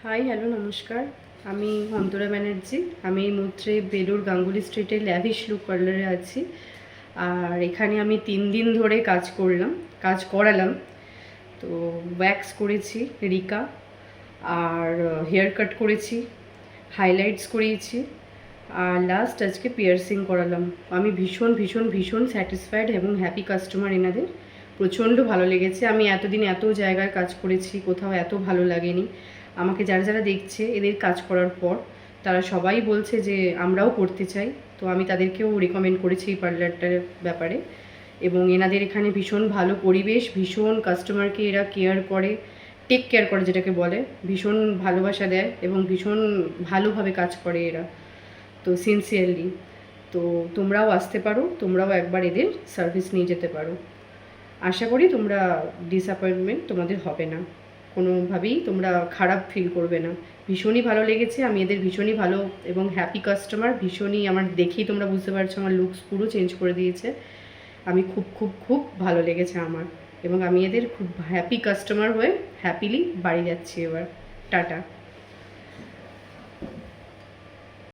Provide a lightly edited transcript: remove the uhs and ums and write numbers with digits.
Hi hello নমস্কার। আমি অন্তরা ব্যানার্জি। আমি এই মুহূর্তে বেলুর গাঙ্গুলি স্ট্রিটে ল্যাভিশ লুক পার্লারে আছি। আর এখানে আমি 3 দিন ধরে কাজ করালাম। তো ওয়্যাক্স করেছি রিকা, আর হেয়ার কাট করেছি, হাইলাইটস করিয়েছি, আর লাস্ট আজকে পিয়ার্সিং করালাম। আমি ভীষণ ভীষণ ভীষণ স্যাটিসফাইড এবং হ্যাপি কাস্টমার এনাদের। প্রচণ্ড ভালো লেগেছে। আমি এতদিন এত জায়গায় কাজ করেছি, কোথাও এত ভালো লাগেনি। আমাকে যারা যারা দেখছে এদের কাজ করার পর তারা সবাই বলছে যে আমরাও করতে চাই। তো আমি তাদেরকেও রিকমেন্ড করেছি এই পার্লারটার ব্যাপারে। এবং এনাদের এখানে ভীষণ ভালো পরিবেশ, ভীষণ কাস্টমারকে এরা কেয়ার করে, টেক কেয়ার করে যেটাকে বলে, ভীষণ ভালোবাসা দেয় এবং ভীষণ ভালোভাবে কাজ করে এরা, তো সিনসিয়ারলি। তো তোমরাও আসতে পারো, তোমরাও একবার এদের সার্ভিস নিয়ে যেতে পারো। আশা করি তোমরা ডিসঅ্যাপয়েন্টমেন্ট তোমাদের হবে না, কোনোভাবেই তোমরা খারাপ ফিল করবে না। ভীষণই ভালো লেগেছে। আমি এদের ভীষণই ভালো এবং হ্যাপি কাস্টমার। ভীষণই আমার দেখেই তোমরা বুঝতে পারছো আমার লুকস পুরো চেঞ্জ করে দিয়েছে। আমি খুব খুব খুব ভালো লেগেছে আমার, এবং আমি এদের খুব হ্যাপি কাস্টমার হয়ে হ্যাপিলি বাড়ি যাচ্ছি এবার। টাটা।